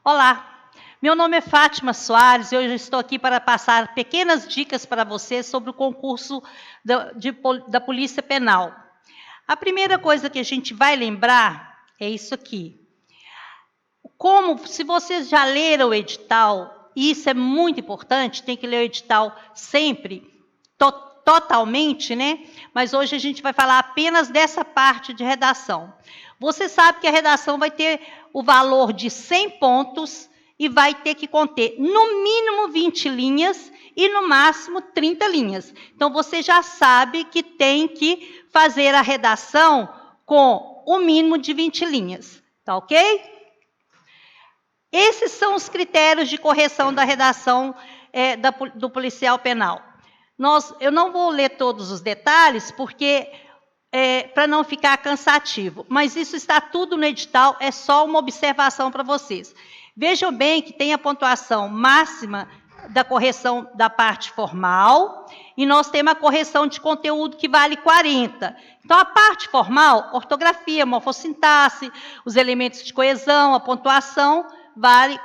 Olá, meu nome é Fátima Soares e hoje estou aqui para passar pequenas dicas para você sobre o concurso da Polícia Penal. A primeira coisa que a gente vai lembrar é isso aqui. Se vocês já leram o edital, e isso é muito importante, tem que ler o edital sempre, totalmente, né? Mas hoje a gente vai falar apenas dessa parte de redação. Você sabe que a redação vai ter o valor de 100 pontos e vai ter que conter no mínimo 20 linhas e no máximo 30 linhas. Então, você já sabe que tem que fazer a redação com o mínimo de 20 linhas, tá ok? Esses são os critérios de correção da redação do policial penal. Eu não vou ler todos os detalhes, porque para não ficar cansativo, mas isso está tudo no edital, é só uma observação para vocês. Vejam bem que tem a pontuação máxima da correção da parte formal, e nós temos a correção de conteúdo que vale 40. Então, a parte formal, ortografia, morfossintaxe, os elementos de coesão, a pontuação,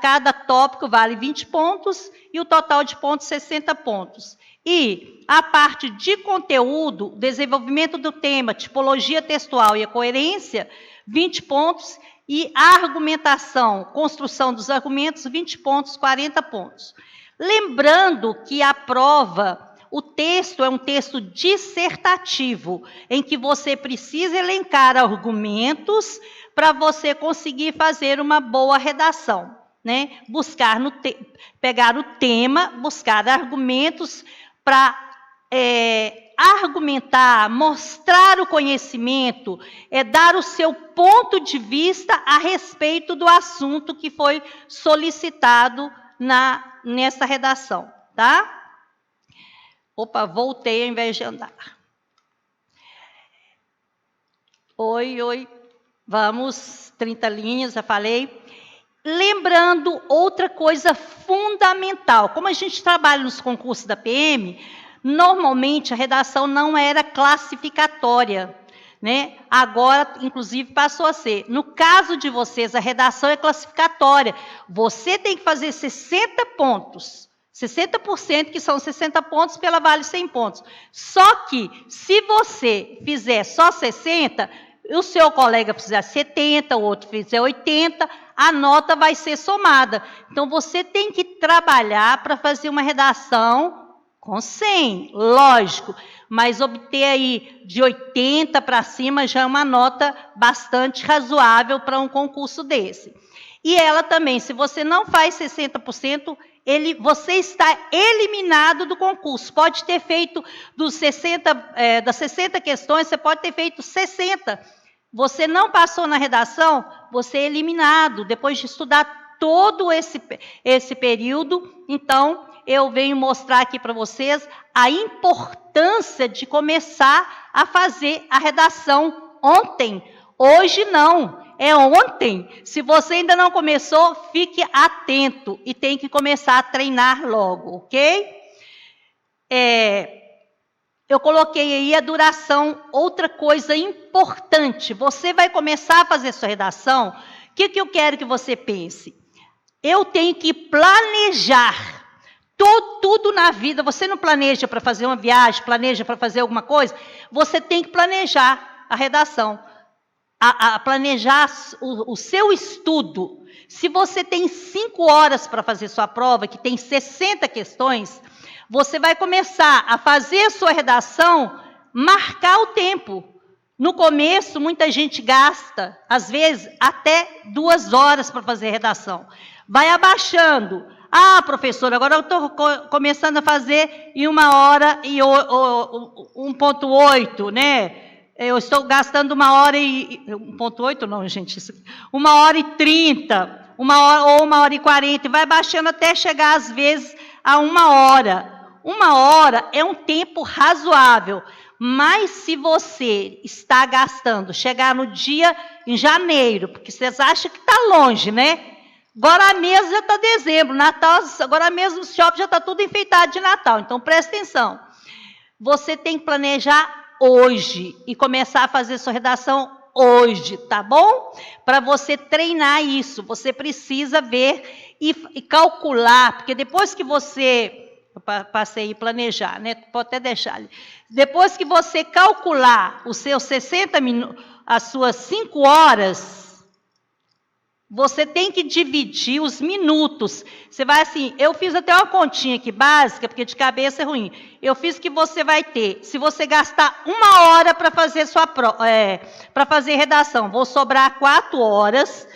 cada tópico vale 20 pontos, e o total de pontos 60 pontos. E a parte de conteúdo, desenvolvimento do tema, tipologia textual e a coerência, 20 pontos, e a argumentação, construção dos argumentos, 20 pontos, 40 pontos. Lembrando que a prova, o texto é um texto dissertativo, em que você precisa elencar argumentos para você conseguir fazer uma boa redação, né? Pegar o tema, buscar argumentos para argumentar, mostrar o conhecimento, dar o seu ponto de vista a respeito do assunto que foi solicitado nessa redação, tá? Opa, voltei ao invés de andar. Oi, vamos, 30 linhas, já falei. Lembrando outra coisa fundamental, como a gente trabalha nos concursos da PM, normalmente a redação não era classificatória, né? Agora, inclusive, passou a ser. No caso de vocês, a redação é classificatória. Você tem que fazer 60 pontos, 60%, que são 60 pontos, porque ela vale 100 pontos. Só que, se você fizer só 60, o seu colega fizer 70, o outro fizer 80, a nota vai ser somada. Então, você tem que trabalhar para fazer uma redação com 100, lógico, mas obter aí de 80 para cima já é uma nota bastante razoável para um concurso desse. E ela também, se você não faz 60%, você está eliminado do concurso. Pode ter feito das 60 questões, você pode ter feito 60. Você não passou na redação, você é eliminado. Depois de estudar todo esse período, então, eu venho mostrar aqui para vocês a importância de começar a fazer a redação ontem. Hoje não, é ontem. Se você ainda não começou, fique atento e tem que começar a treinar logo, ok? Eu coloquei aí a duração, outra coisa importante. Você vai começar a fazer sua redação, o que eu quero que você pense? Eu tenho que planejar. Tudo na vida, você não planeja para fazer uma viagem, planeja para fazer alguma coisa, você tem que planejar a redação, planejar o seu estudo. Se você tem 5 horas para fazer sua prova, que tem 60 questões, você vai começar a fazer a sua redação, marcar o tempo. No começo, muita gente gasta, às vezes, até 2 horas para fazer a redação. Vai abaixando. Ah, professora, agora eu estou começando a fazer em 1 hora e 1,8, né? Eu estou gastando 1 hora e... 1,8 não, gente. 1 hora e 30, ou 1 hora e 40. Vai baixando até chegar, às vezes, a 1 hora. 1 hora é um tempo razoável. Mas se você está gastando, chegar no dia em janeiro, porque vocês acham que está longe, né? Agora mesmo já está dezembro, Natal, agora mesmo o shopping já está tudo enfeitado de Natal, então presta atenção. Você tem que planejar hoje e começar a fazer sua redação hoje, tá bom? Para você treinar isso, você precisa ver e calcular, porque depois que você... Eu passei a planejar, né? Pode até deixar ali. Depois que você calcular os seus 60 minutos, as suas 5 horas, você tem que dividir os minutos. Você vai assim, eu fiz até uma continha aqui básica, porque de cabeça é ruim. Eu fiz que você vai ter, se você gastar 1 hora para fazer para fazer redação, vou sobrar 4 horas.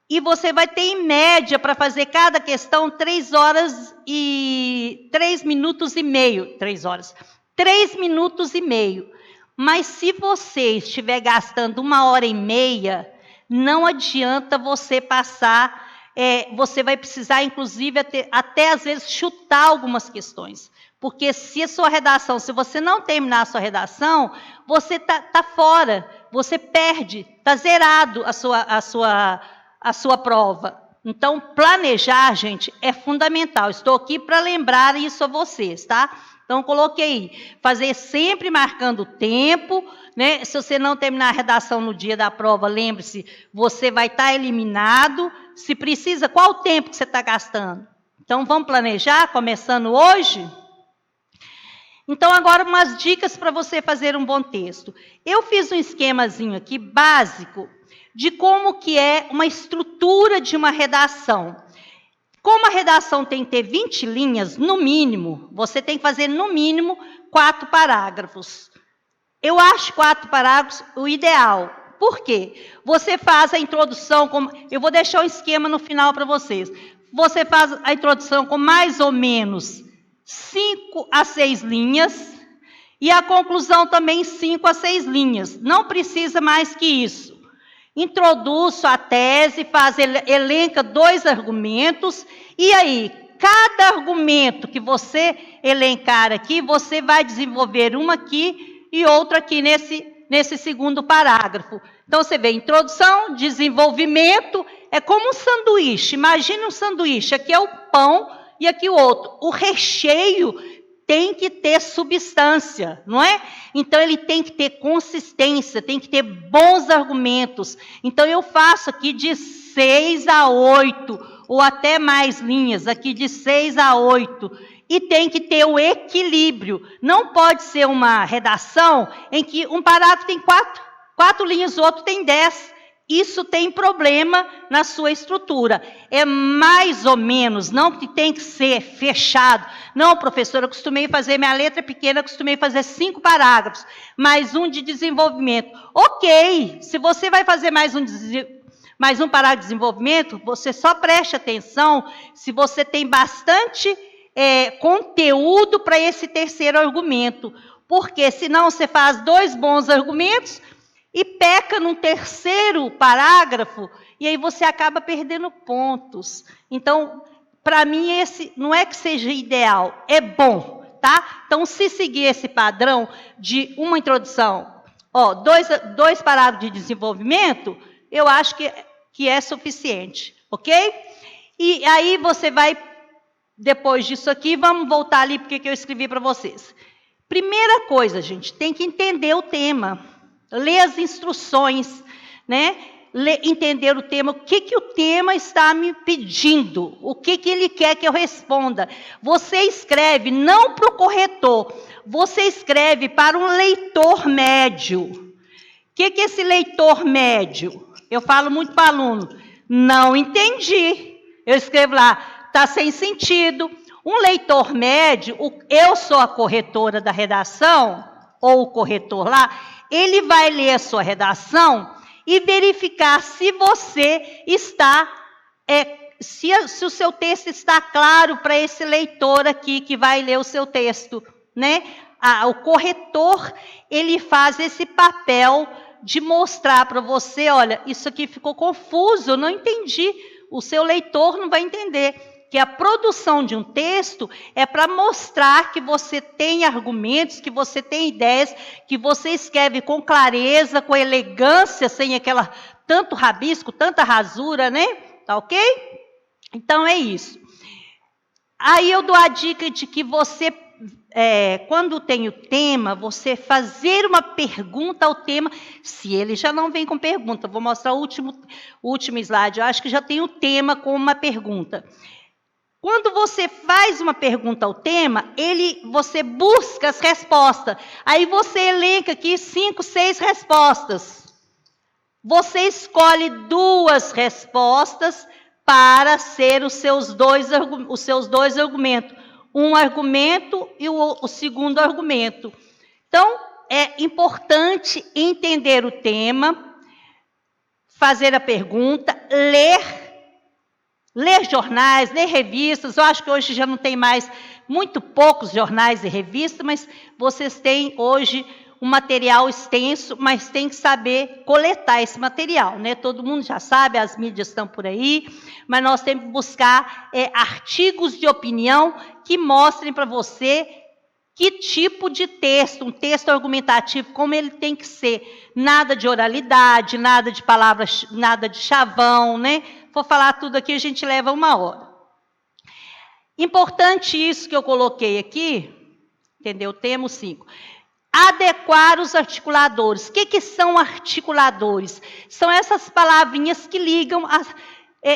E você vai ter, em média, para fazer cada questão, 3 horas e 3 minutos e meio. 3 horas. 3 minutos e meio. Mas se você estiver gastando 1 hora e meia, não adianta você passar, você vai precisar, inclusive, até às vezes chutar algumas questões. Porque se a sua redação, se você não terminar a sua redação, você tá fora, você perde, está zerado a sua prova. Então, planejar, gente, é fundamental. Estou aqui para lembrar isso a vocês, tá? Então, coloquei, fazer sempre marcando o tempo, né? Se você não terminar a redação no dia da prova, lembre-se, você vai estar eliminado. Se precisa, qual o tempo que você está gastando? Então, vamos planejar, começando hoje? Então, agora umas dicas para você fazer um bom texto. Eu fiz um esquemazinho aqui, básico, de como que é uma estrutura de uma redação. Como a redação tem que ter 20 linhas, no mínimo, você tem que fazer, no mínimo, 4 parágrafos. Eu acho 4 parágrafos o ideal. Por quê? Você faz a introdução, eu vou deixar o esquema no final para vocês. Você faz a introdução com mais ou menos 5 a 6 linhas, e a conclusão também 5 a 6 linhas. Não precisa mais que isso. Introduz sua tese, elenca 2 argumentos, e aí, cada argumento que você elencar aqui, você vai desenvolver uma aqui e outra aqui nesse segundo parágrafo. Então, você vê, introdução, desenvolvimento, é como um sanduíche. Imagine um sanduíche, aqui é o pão e aqui o outro. O recheio tem que ter substância, não é? Então, ele tem que ter consistência, tem que ter bons argumentos. Então, eu faço aqui de 6 a 8, ou até mais linhas, aqui de 6 a 8. E tem que ter o equilíbrio. Não pode ser uma redação em que um parágrafo tem 4 linhas, o outro tem 10. Isso tem problema na sua estrutura. É mais ou menos, não que tem que ser fechado. Não, professora, eu costumei fazer, minha letra pequena, eu costumei fazer 5 parágrafos, mais um de desenvolvimento. Ok, se você vai fazer mais um parágrafo de desenvolvimento, você só preste atenção se você tem bastante conteúdo para esse terceiro argumento. Porque senão você faz 2 bons argumentos e peca num terceiro parágrafo, e aí você acaba perdendo pontos. Então, para mim, esse não é que seja ideal, é bom, tá? Então, se seguir esse padrão de uma introdução, 2 parágrafos de desenvolvimento, eu acho que é suficiente, ok? E aí você vai, depois disso aqui, vamos voltar ali porque que eu escrevi para vocês. Primeira coisa, gente, tem que entender o tema. Ler as instruções, né? Entender o tema, o que o tema está me pedindo, o que ele quer que eu responda. Você escreve não para o corretor, você escreve para um leitor médio. O que é esse leitor médio? Eu falo muito para aluno, não entendi. Eu escrevo lá, está sem sentido. Um leitor médio, eu sou a corretora da redação, ou o corretor lá, ele vai ler a sua redação e verificar se você está, se o seu texto está claro para esse leitor aqui que vai ler o seu texto, né? O corretor, ele faz esse papel de mostrar para você, olha, isso aqui ficou confuso, eu não entendi, o seu leitor não vai entender. Que a produção de um texto é para mostrar que você tem argumentos, que você tem ideias, que você escreve com clareza, com elegância, sem tanto rabisco, tanta rasura, né? Tá ok? Então, é isso. Aí eu dou a dica de que você quando tem o tema, você fazer uma pergunta ao tema, se ele já não vem com pergunta. Vou mostrar o último slide, eu acho que já tem o tema com uma pergunta. Quando você faz uma pergunta ao tema, você busca as respostas. Aí você elenca aqui 5, 6 respostas. Você escolhe 2 respostas para ser os seus dois argumentos. Um argumento e o segundo argumento. Então, é importante entender o tema, fazer a pergunta, ler jornais, ler revistas. Eu acho que hoje já não tem mais, muito poucos jornais e revistas, mas vocês têm hoje um material extenso, mas tem que saber coletar esse material, né? Todo mundo já sabe, as mídias estão por aí, mas nós temos que buscar artigos de opinião que mostrem para você que tipo de texto, um texto argumentativo, como ele tem que ser. Nada de oralidade, nada de palavras, nada de chavão, né? For falar tudo aqui, a gente leva 1 hora. Importante isso que eu coloquei aqui, entendeu? Temos 5. Adequar os articuladores. O que são articuladores? São essas palavrinhas que ligam.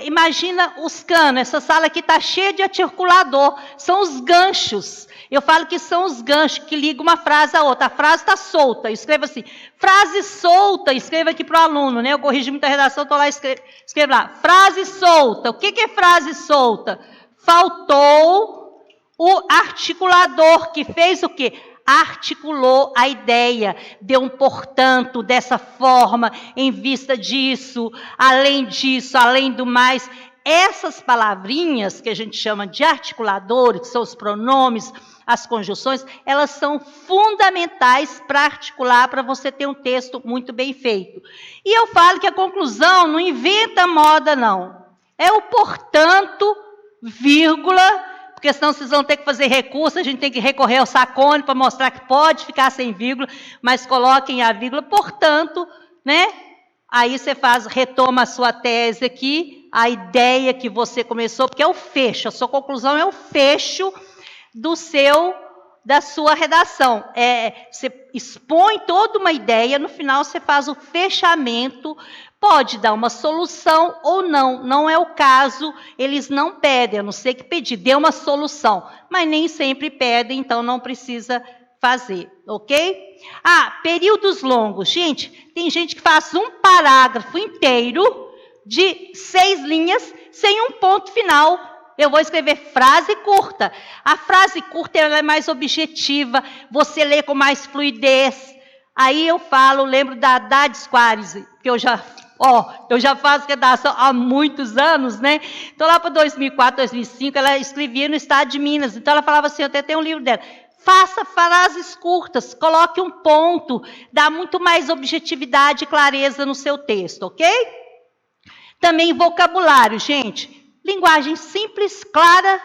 Imagina os canos, essa sala aqui está cheia de articulador. São os ganchos. Eu falo que são os ganchos que ligam uma frase à outra. A frase está solta. Escreva assim, frase solta. Escreva aqui para o aluno, né? Eu corrijo muita redação, estou lá, escrevo lá. Frase solta. O que é frase solta? Faltou o articulador, que fez o quê? Articulou a ideia, deu um portanto, dessa forma, em vista disso, além do mais. Essas palavrinhas que a gente chama de articuladores, que são os pronomes, as conjunções, elas são fundamentais para articular, para você ter um texto muito bem feito. E eu falo que a conclusão não inventa moda, não. É o portanto, vírgula, porque senão vocês vão ter que fazer recurso, a gente tem que recorrer ao Sacone para mostrar que pode ficar sem vírgula, mas coloquem a vírgula, portanto, né? Aí você retoma a sua tese aqui, a ideia que você começou, porque é o fecho, a sua conclusão é o fecho da sua redação. Você expõe toda uma ideia, no final você faz o fechamento, pode dar uma solução ou não, não é o caso, eles não pedem, a não ser que pedir, dê uma solução, mas nem sempre pedem, então não precisa fazer, ok? Períodos longos. Gente, tem gente que faz um parágrafo inteiro de 6 linhas sem um ponto final. Eu vou escrever frase curta. A frase curta ela é mais objetiva, você lê com mais fluidez. Aí eu lembro da Haddad Squares, que eu já faço redação há muitos anos, né? Então, lá para 2004, 2005, ela escrevia no estado de Minas. Então, ela falava assim, eu até tenho um livro dela. Faça frases curtas, coloque um ponto, dá muito mais objetividade e clareza no seu texto, ok? Também vocabulário, gente. Linguagem simples, clara,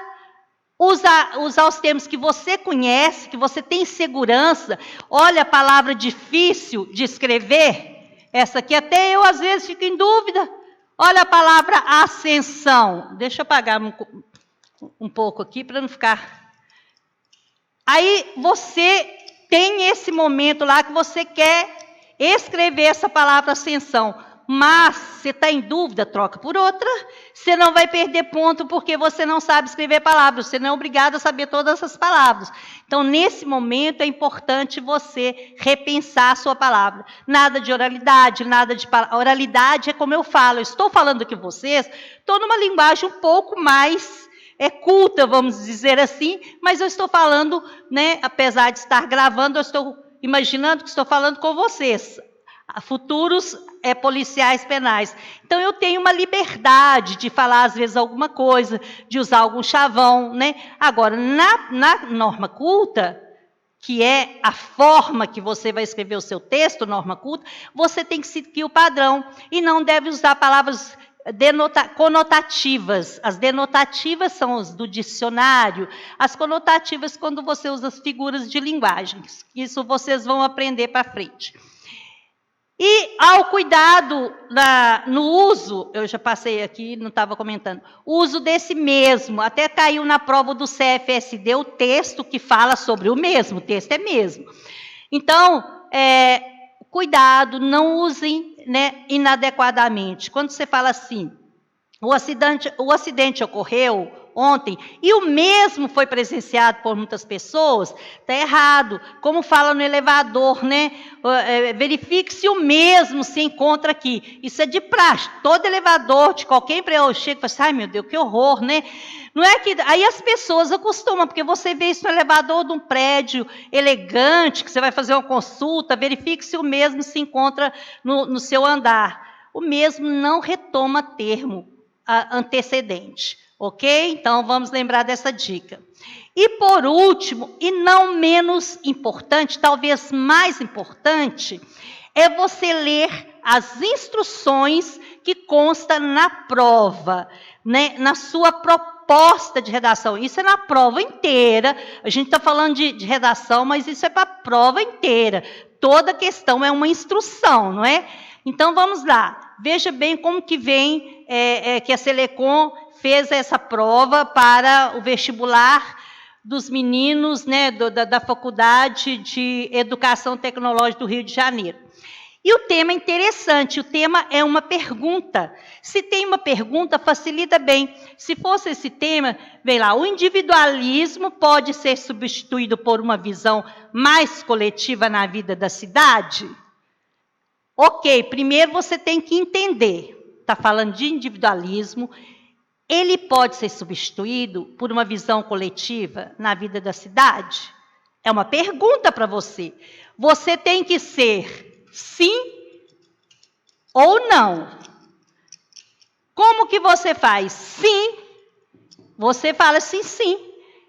usar os termos que você conhece, que você tem segurança. Olha a palavra difícil de escrever, essa aqui até eu às vezes fico em dúvida. Olha a palavra ascensão. Deixa eu apagar um pouco aqui para não ficar... Aí você tem esse momento lá que você quer escrever essa palavra ascensão, mas você está em dúvida, troca por outra. Você não vai perder ponto porque você não sabe escrever palavras, você não é obrigado a saber todas essas palavras. Então, nesse momento, é importante você repensar a sua palavra. Nada de oralidade, nada de... Oralidade é como eu falo, eu estou falando aqui com vocês, estou numa linguagem um pouco mais... culta, vamos dizer assim, mas eu estou falando, né, apesar de estar gravando, eu estou imaginando que estou falando com vocês, futuros policiais penais. Então, eu tenho uma liberdade de falar, às vezes, alguma coisa, de usar algum chavão, né? Agora, na norma culta, que é a forma que você vai escrever o seu texto, norma culta, você tem que seguir o padrão e não deve usar palavras... conotativas. As denotativas são as do dicionário, as conotativas quando você usa as figuras de linguagem. Isso vocês vão aprender para frente. E ao cuidado no uso, eu já passei aqui, não estava comentando, o uso desse mesmo, até caiu na prova do CFSD o texto que fala sobre o mesmo, o texto é mesmo. Então, cuidado, não usem, né, inadequadamente. Quando você fala assim, o acidente ocorreu ontem, e o mesmo foi presenciado por muitas pessoas, está errado. Como fala no elevador, né? Verifique se o mesmo se encontra aqui. Isso é de praxe. Todo elevador, de qualquer empresa, eu chego e falo assim, ai meu Deus, que horror, né? Não é que aí as pessoas acostumam, porque você vê isso no elevador de um prédio elegante, que você vai fazer uma consulta, verifique se o mesmo se encontra no seu andar. O mesmo não retoma termo antecedente. Ok? Então, vamos lembrar dessa dica. E por último, e não menos importante, talvez mais importante, é você ler as instruções que constam na prova, né? Na sua proposta de redação. Isso é na prova inteira. A gente está falando de redação, mas isso é para a prova inteira. Toda questão é uma instrução, não é? Então, vamos lá. Veja bem como que vem que a Selecom fez essa prova para o vestibular dos meninos, né, da Faculdade de Educação Tecnológica do Rio de Janeiro. E o tema é interessante, o tema é uma pergunta. Se tem uma pergunta, facilita bem. Se fosse esse tema, vem lá, o individualismo pode ser substituído por uma visão mais coletiva na vida da cidade? Ok, primeiro você tem que entender, está falando de individualismo, ele pode ser substituído por uma visão coletiva na vida da cidade? É uma pergunta para você. Você tem que ser sim ou não. Como que você faz? Sim. Você fala assim, sim.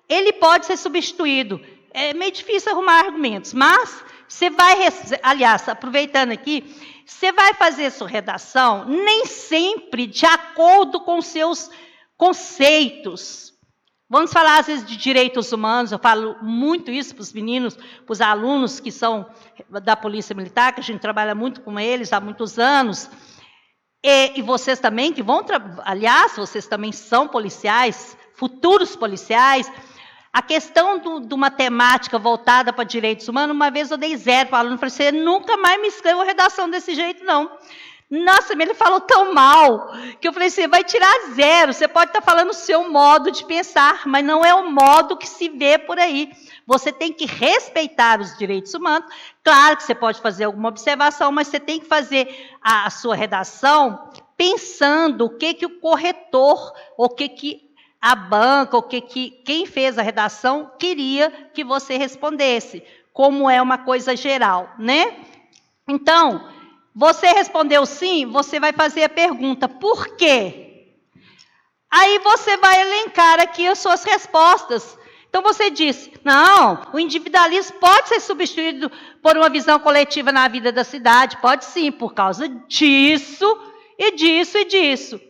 Ele pode ser substituído. É meio difícil arrumar argumentos, mas você vai, aliás, aproveitando aqui, você vai fazer sua redação nem sempre de acordo com seus conceitos. Vamos falar, às vezes, de direitos humanos, eu falo muito isso para os meninos, para os alunos que são da Polícia Militar, que a gente trabalha muito com eles há muitos anos, e vocês também, que vão, aliás, vocês também são policiais, futuros policiais. A questão do matemática voltada para direitos humanos, uma vez eu dei 0 para o aluno, falei, você nunca mais me escreva redação desse jeito, não. Nossa, ele falou tão mal, que eu falei, você vai tirar 0, você pode estar falando o seu modo de pensar, mas não é o modo que se vê por aí. Você tem que respeitar os direitos humanos, claro que você pode fazer alguma observação, mas você tem que fazer a sua redação pensando o que o corretor, o que a banca, quem fez a redação queria que você respondesse, como é uma coisa geral, né? Então, você respondeu sim, você vai fazer a pergunta, por quê? Aí você vai elencar aqui as suas respostas. Então você diz, não, o individualismo pode ser substituído por uma visão coletiva na vida da cidade, pode sim, por causa disso, e disso, e disso.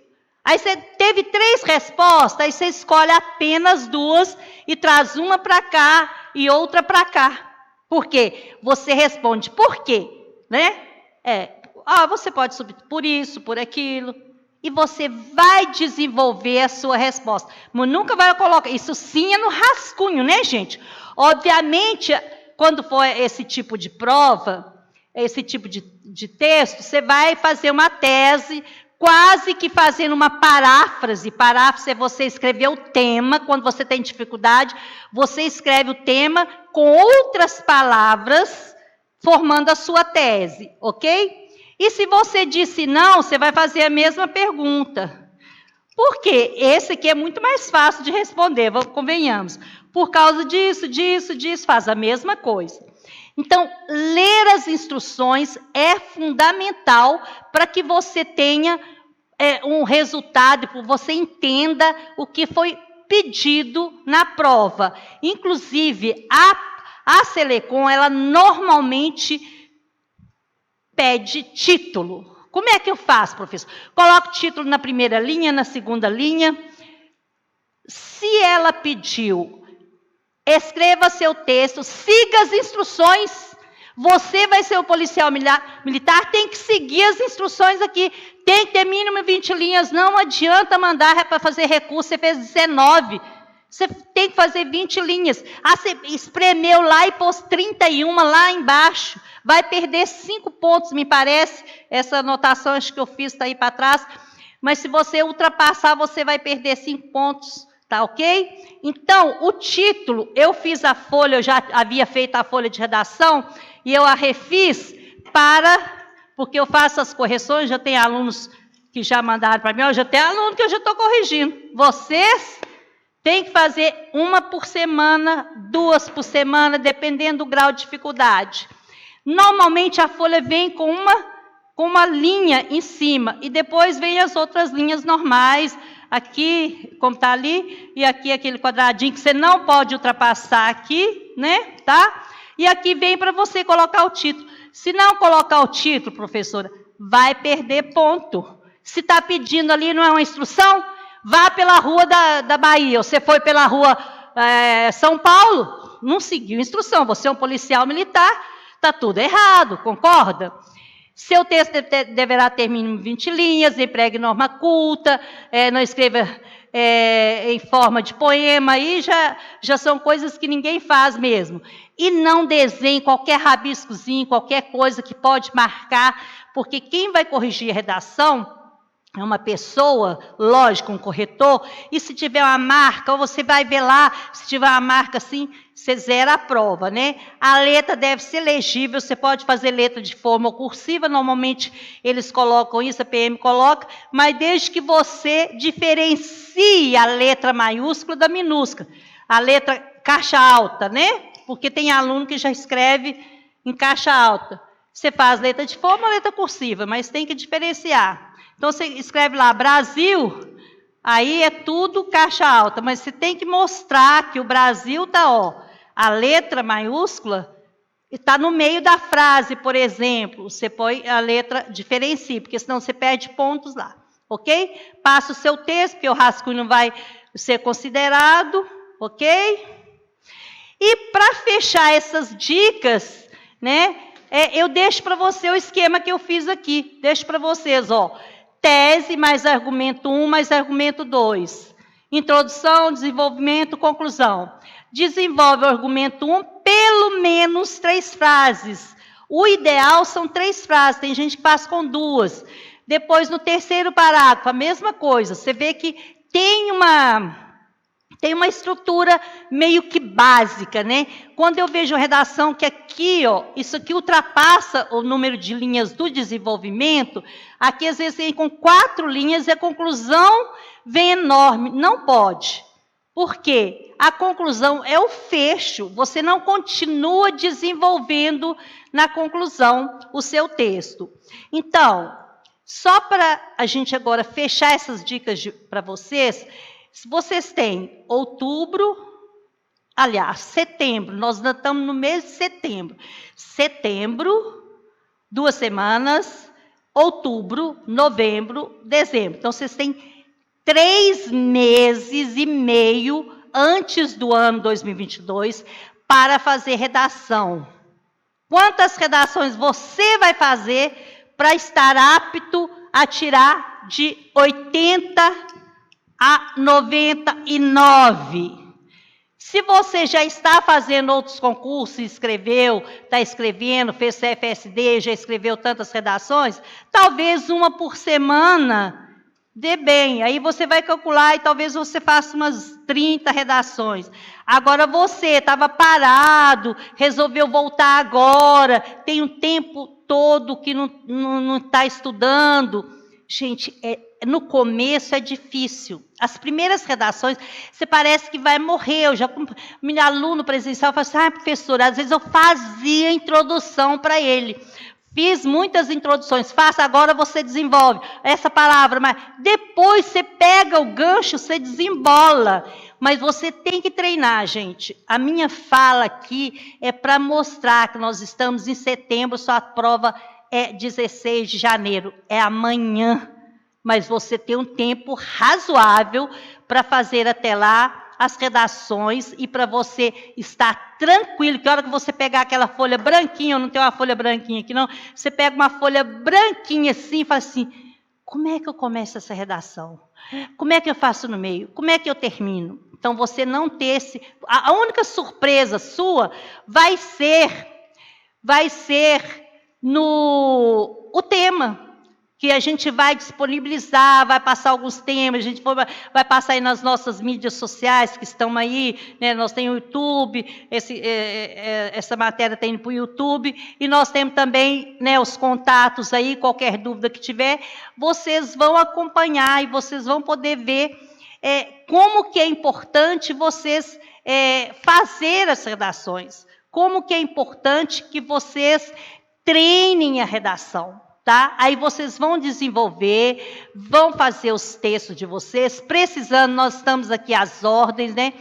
Aí você teve 3 respostas, aí você escolhe apenas 2 e traz uma para cá e outra para cá. Por quê? Você responde por quê, né? Você pode substituir por isso, por aquilo. E você vai desenvolver a sua resposta. Mas nunca vai colocar, isso sim é no rascunho, né, gente? Obviamente, quando for esse tipo de prova, esse tipo de texto, você vai fazer uma tese, quase que fazendo uma paráfrase. Paráfrase é você escrever o tema, quando você tem dificuldade, você escreve o tema com outras palavras, formando a sua tese, ok? E se você disse não, você vai fazer a mesma pergunta. Por quê? Esse aqui é muito mais fácil de responder, convenhamos. Por causa disso, faz a mesma coisa. Então, ler as instruções é fundamental para que você tenha um resultado, para que você entenda o que foi pedido na prova. Inclusive, a Selecom, ela normalmente pede título. Como é que eu faço, professor? Coloco título na primeira linha, na segunda linha. Se ela pediu, escreva seu texto, siga as instruções. Você vai ser o policial militar, tem que seguir as instruções aqui. Tem que ter mínimo 20 linhas. Não adianta mandar para fazer recurso, você fez 19. Você tem que fazer 20 linhas. Ah, você espremeu lá e pôs 31 lá embaixo. Vai perder 5 pontos, me parece. Essa anotação, acho que eu fiz, está aí para trás. Mas se você ultrapassar, você vai perder 5 pontos. Tá ok? Então, o título, eu fiz a folha, eu já havia feito a folha de redação, e eu a refiz porque eu faço as correções, já tem alunos que já mandaram para mim, já tem aluno que eu já estou corrigindo. Vocês têm que fazer 1 por semana, 2 por semana, dependendo do grau de dificuldade. Normalmente a folha vem com uma linha em cima, e depois vem as outras linhas normais, aqui, como está ali, e aqui aquele quadradinho que você não pode ultrapassar aqui, né, tá? E aqui vem para você colocar o título. Se não colocar o título, professora, vai perder ponto. Se está pedindo ali, não é uma instrução, vá pela rua da Bahia. Você foi pela rua São Paulo, não seguiu instrução. Você é um policial militar, está tudo errado, concorda? Seu texto deverá ter mínimo 20 linhas, empregue norma culta, não escreva em forma de poema, aí já são coisas que ninguém faz mesmo. E não desenhe qualquer rabiscozinho, qualquer coisa que pode marcar, porque quem vai corrigir a redação é uma pessoa, lógico, um corretor, e se tiver uma marca, ou você vai ver lá, se tiver uma marca assim, você zera a prova, né? A letra deve ser legível, você pode fazer letra de forma cursiva, normalmente eles colocam isso, a PM coloca, mas desde que você diferencie a letra maiúscula da minúscula, a letra caixa alta, né? Porque tem aluno que já escreve em caixa alta. Você faz letra de forma ou letra cursiva, mas tem que diferenciar. Então, você escreve lá, Brasil, aí é tudo caixa alta, mas você tem que mostrar que o Brasil está, a letra maiúscula está no meio da frase, por exemplo, você põe a letra diferencia, porque senão você perde pontos lá, ok? Passa o seu texto, porque o rascunho não vai ser considerado, ok? E para fechar essas dicas, né, eu deixo para você o esquema que eu fiz aqui, deixo para vocês, tese mais argumento 1 mais argumento 2. Introdução, desenvolvimento, conclusão. Desenvolve o argumento 1, pelo menos 3 frases. O ideal são 3 frases, tem gente que faz com 2. Depois, no terceiro parágrafo, a mesma coisa. Você vê que tem uma estrutura meio que básica, né? Quando eu vejo a redação que aqui, isso aqui ultrapassa o número de linhas do desenvolvimento, aqui às vezes vem com 4 linhas e a conclusão vem enorme. Não pode. Por quê? A conclusão é o fecho. Você não continua desenvolvendo na conclusão o seu texto. Então, só para a gente agora fechar essas dicas para vocês, vocês têm setembro, nós ainda estamos no mês de setembro. Setembro, 2 semanas, outubro, novembro, dezembro. Então, vocês têm 3 meses e meio antes do ano 2022 para fazer redação. Quantas redações você vai fazer para estar apto a tirar de 80 a 99. Se você já está fazendo outros concursos, escreveu, está escrevendo, fez CFSD, já escreveu tantas redações, talvez 1 por semana dê bem. Aí você vai calcular e talvez você faça umas 30 redações. Agora você estava parado, resolveu voltar agora, tem um tempo todo que não está estudando. Gente, no começo é difícil. As primeiras redações, você parece que vai morrer. Eu já, meu aluno presencial, fala assim, professora, às vezes eu fazia introdução para ele. Fiz muitas introduções, faça agora, você desenvolve essa palavra, mas depois você pega o gancho, você desembola. Mas você tem que treinar, gente. A minha fala aqui é para mostrar que nós estamos em setembro, sua prova é 16 de janeiro, é amanhã. Mas você tem um tempo razoável para fazer até lá as redações e para você estar tranquilo, que a hora que você pegar aquela folha branquinha, eu não tenho uma folha branquinha aqui não, você pega uma folha branquinha assim e fala assim, como é que eu começo essa redação? Como é que eu faço no meio? Como é que eu termino? Então, você não ter esse... A única surpresa sua vai ser o tema, que a gente vai disponibilizar, vai passar alguns temas, a gente vai passar aí nas nossas mídias sociais que estão aí, né? Nós temos o YouTube, essa matéria tem para o YouTube, e nós temos também, né, os contatos aí, qualquer dúvida que tiver, vocês vão acompanhar e vocês vão poder ver como que é importante vocês fazer as redações, como que é importante que vocês treinem a redação, tá? Aí vocês vão desenvolver, vão fazer os textos de vocês, precisando, nós estamos aqui às ordens, né?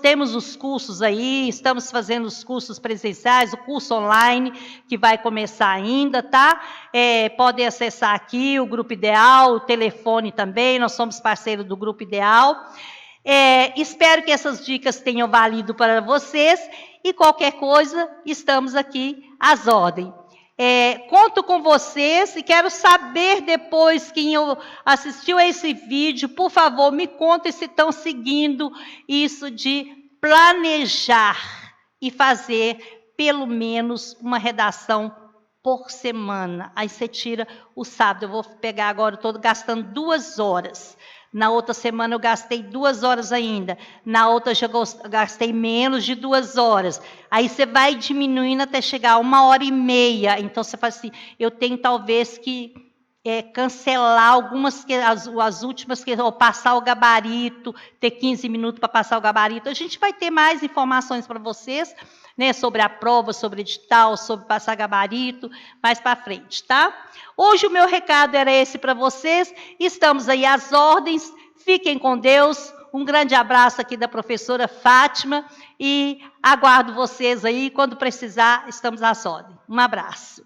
Temos os cursos aí, estamos fazendo os cursos presenciais, o curso online, que vai começar ainda, tá? Podem acessar aqui o Grupo Ideal, o telefone também, nós somos parceiros do Grupo Ideal. Espero que essas dicas tenham valido para vocês e qualquer coisa, estamos aqui às ordens. Conto com vocês e quero saber depois quem assistiu a esse vídeo, por favor, me contem se estão seguindo isso de planejar e fazer pelo menos uma redação por semana. Aí você tira o sábado, eu vou pegar agora, estou gastando 2 horas. Na outra semana eu gastei 2 horas ainda. Na outra eu já gastei menos de 2 horas. Aí você vai diminuindo até chegar a 1h30. Então você fala assim, eu tenho talvez que cancelar algumas, as últimas, ou passar o gabarito, ter 15 minutos para passar o gabarito. A gente vai ter mais informações para vocês, né, sobre a prova, sobre edital, sobre passar gabarito, mais para frente, tá? Hoje o meu recado era esse para vocês, estamos aí às ordens, fiquem com Deus, um grande abraço aqui da professora Fátima e aguardo vocês aí, quando precisar, estamos às ordens. Um abraço.